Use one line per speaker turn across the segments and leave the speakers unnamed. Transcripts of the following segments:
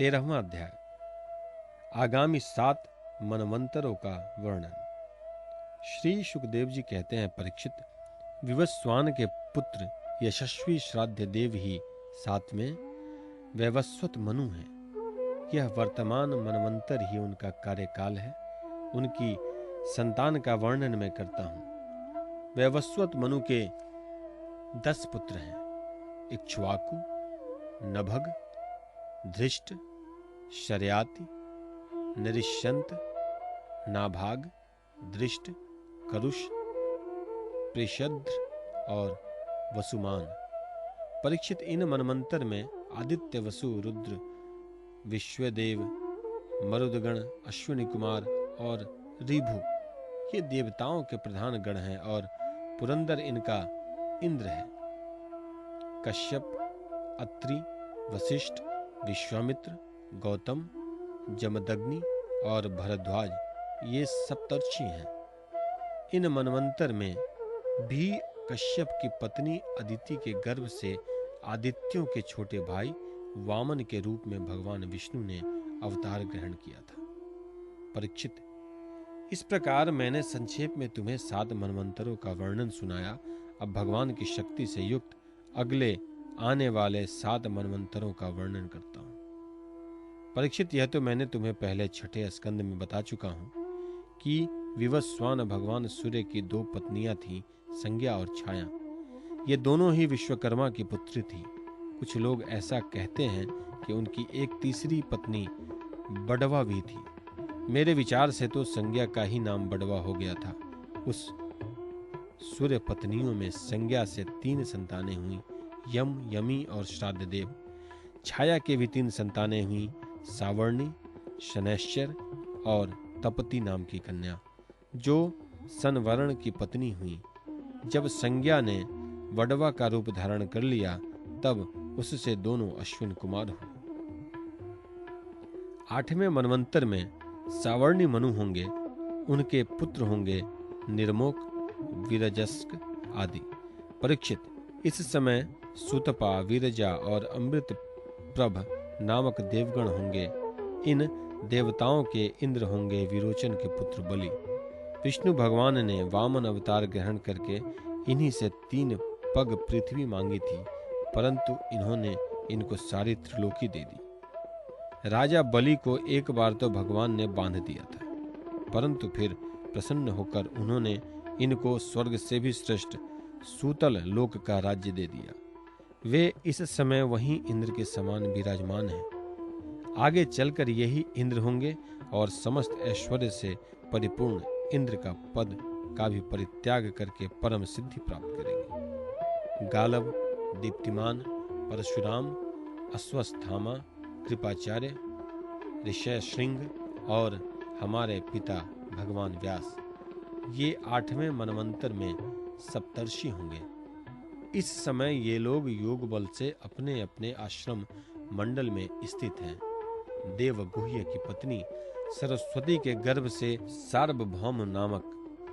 13वां अध्याय। आगामी 7 मनवंतरों का वर्णन। श्री सुखदेव जी कहते हैं, परीक्षित, विवस्वान के पुत्र यशस्वी श्राद्ध देव ही 7वें वैवस्वत मनु हैं। यह वर्तमान मनवंतर ही उनका कार्यकाल है। उनकी संतान का वर्णन मैं करता हूं। वैवस्वत मनु के 10 पुत्र हैं। इक्ष्वाकु, नभग, धृष्ट, शर्याति, निरिश्यंत, नाभाग, दृष्ट, करुष, प्रेषद्र और वसुमान। परीक्षित, इन मनमंत्र में आदित्य, वसु, रुद्र, विश्वदेव, मरुदगण, अश्विनी कुमार और ऋभु ये देवताओं के प्रधान गण हैं और पुरंदर इनका इंद्र है। कश्यप, अत्रि, वशिष्ठ, विश्वामित्र, गौतम, जमदग्नि और भरद्वाज ये सप्तर्षि हैं। इन मनवंतर में भी कश्यप की पत्नी अदिति के गर्भ से आदित्यों के छोटे भाई वामन के रूप में भगवान विष्णु ने अवतार ग्रहण किया था। परीक्षित, इस प्रकार मैंने संक्षेप में तुम्हें 7 मनवंतरों का वर्णन सुनाया। अब भगवान की शक्ति से युक्त अगले आने वाले 7 मनवंतरों का वर्णन करता हूं। परीक्षित, यह तो मैंने तुम्हें पहले 6ठे स्कंद में बता चुका हूं कि विवस्वान भगवान सूर्य की 2 पत्नियां थीं, संज्ञा और छाया। ये दोनों ही विश्वकर्मा की पुत्री थी। कुछ लोग ऐसा कहते हैं कि उनकी एक तीसरी पत्नी बड़वा भी थी। मेरे विचार से तो संज्ञा का ही नाम बड़वा हो गया था। उस सूर्य पत्नियों में संज्ञा से 3 संतानें हुई, यम, यमी और श्राद्धदेव। छाया के भी 3 संतानें हुई, सावर्णी, शनैश्चर और तपति नाम की कन्या, जो सनवर्ण की पत्नी हुई। जब संज्ञा ने वडवा का रूप धारण कर लिया, तब उससे दोनों अश्विन कुमार हुए। 8वें मनवंतर में सावर्णी मनु होंगे। उनके पुत्र होंगे निर्मोक, विरजस्क आदि। परीक्षित, इस समय सुतपा, विरजा और अमृत प्रभ नामक देवगण होंगे। इन देवताओं के इंद्र होंगे विरोचन के पुत्र बलि। विष्णु भगवान ने वामन अवतार ग्रहण करके इन्हीं से 3 पग पृथ्वी मांगी थी, परंतु इन्होंने इनको सारी त्रिलोकी दे दी। राजा बलि को एक बार तो भगवान ने बांध दिया था, परंतु फिर प्रसन्न होकर उन्होंने इनको स्वर्ग से भी श्रेष्ठ सूतल लोक का राज्य दे दिया। वे इस समय वहीं इंद्र के समान विराजमान हैं। आगे चलकर यही इंद्र होंगे और समस्त ऐश्वर्य से परिपूर्ण इंद्र का पद का भी परित्याग करके परम सिद्धि प्राप्त करेंगे। गालव, दीप्तिमान, परशुराम, अश्वस्थामा, कृपाचार्य, ऋषय श्रृंग और हमारे पिता भगवान व्यास ये 8वें मनवंतर में सप्तर्षि होंगे। इस समय ये लोग योग बल से अपने अपने आश्रम मंडल में स्थित हैं। देवगुह्य की पत्नी सरस्वती के गर्भ से सार्वभौम नामक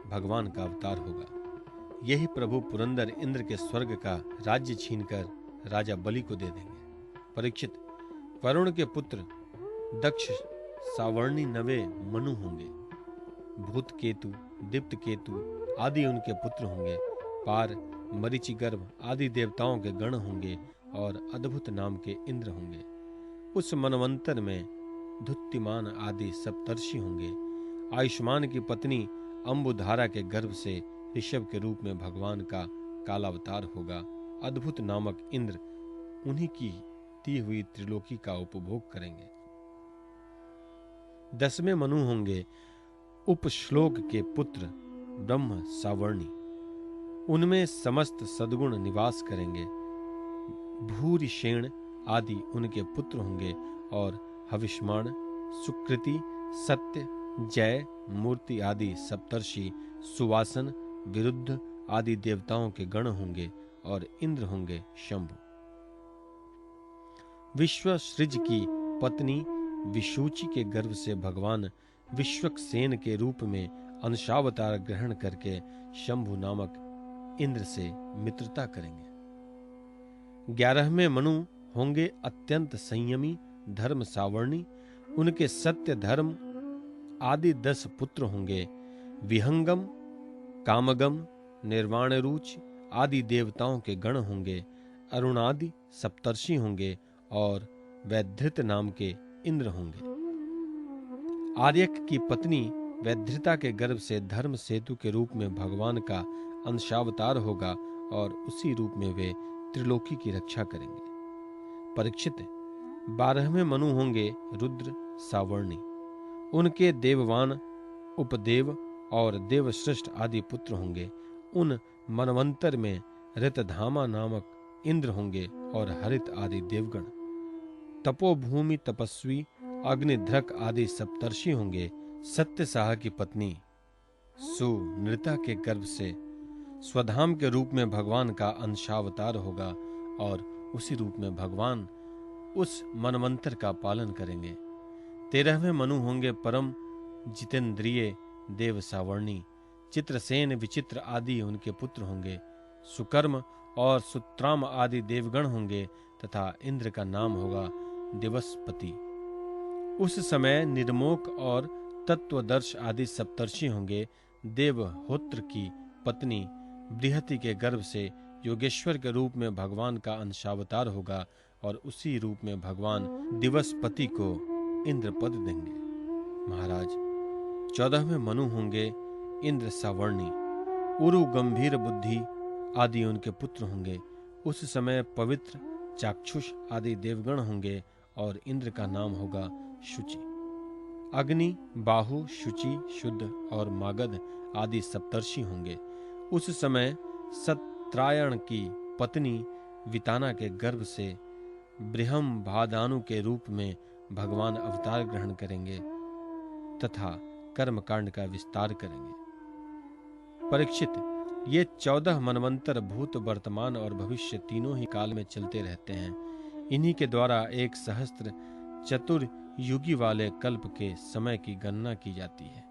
भगवान का अवतार होगा। यही प्रभु पुरंदर इंद्र के स्वर्ग का राज्य छीनकर राजा बलि को दे देंगे। परीक्षित, वरुण के पुत्र दक्ष सावर्णी नवे मनु होंगे। भूत केतु, दीप्त केतु आदि उनके पुत्र होंगे। पार, मरीचिगर्भ आदि देवताओं के गण होंगे और अद्भुत नाम के इंद्र होंगे। उस मनवंतर में धुत्तिमान आदि सप्तर्षि होंगे। आयुष्मान की पत्नी अंबुधारा के गर्भ से ऋषभ के रूप में भगवान का कालावतार होगा। अद्भुत नामक इंद्र उन्हीं की दी हुई त्रिलोकी का उपभोग करेंगे। 10वें मनु होंगे उपश्लोक के पुत्र ब्रह्म सावर्णी। उनमें समस्त सद्गुण निवास करेंगे। भूरिशेण आदि उनके पुत्र होंगे और हविष्माण, सुकृति, सत्य, जय, मूर्ति आदि सप्तर्षि, सुवासन, विरुद्ध आदि देवताओं के गण होंगे और इंद्र होंगे शंभु। विश्वसृज की पत्नी विशुचि के गर्भ से भगवान विश्वक्सेन के रूप में अंशावतार ग्रहण करके शंभु नामक इंद्र से मित्रता करेंगे। 11वें मनु होंगे अत्यंत संयमी धर्म सावर्णी, उनके सत्य धर्म आदि 10 पुत्र होंगे। विहंगम, कामगम, निर्वाणरुच आदि देवताओं के गण होंगे। अरुणादि सप्तर्षि होंगे और वैधृत नाम के इंद्र होंगे। आर्यक की पत्नी वैधृता के गर्भ से धर्म सेतु के रूप में भगवान का अंशावतार होगा और उसी रूप में वे त्रिलोकी की रक्षा करेंगे। परीक्षित, 12वें मनु होंगे रुद्र सावर्णी, उनके देववान, उपदेव और देवश्रेष्ठ आदि पुत्र होंगे। उन मनवंतर में ऋतधामा नामक इंद्र होंगे और हरित आदि देवगण। तपोभूमि तपस्वी अग्निध्रक आदि सप्तर्षि होंगे। सत्यसाह की पत्नी सुनृता के गर्भ से स्वधाम के रूप में भगवान का अंशावतार होगा और उसी रूप में भगवान उस मनवंतर का पालन करेंगे। 13वें मनु होंगे परम जितेंद्रिय देव सावर्णी, चित्रसेन, विचित्र आदि उनके पुत्र होंगे। सुकर्म और सुत्राम आदि देवगण होंगे तथा इंद्र का नाम होगा दिवसपति। उस समय निर्मोक और तत्वदर्श आदि सप्तर्षि होंगे। देवहोत्र की पत्नी बृहति के गर्भ से योगेश्वर के रूप में भगवान का अंशावतार होगा और उसी रूप में भगवान दिवसपति को इंद्र पद देंगे। महाराज, 14वें मनु होंगे इंद्र सावर्णी, उरु गंभीर बुद्धि आदि उनके पुत्र होंगे। उस समय पवित्र चाक्षुष आदि देवगण होंगे और इंद्र का नाम होगा शुचि। अग्नि, बाहु, शुचि, शुद्ध और मागध आदि सप्तर्षि होंगे। उस समय सत्रायण की पत्नी विताना के गर्भ से बृहम भादानु के रूप में भगवान अवतार ग्रहण करेंगे तथा कर्मकांड का विस्तार करेंगे। परीक्षित, ये 14 मनवंतर भूत, वर्तमान और भविष्य तीनों ही काल में चलते रहते हैं। इन्हीं के द्वारा 1 सहस्त्र चतुर्युगी वाले कल्प के समय की गणना की जाती है।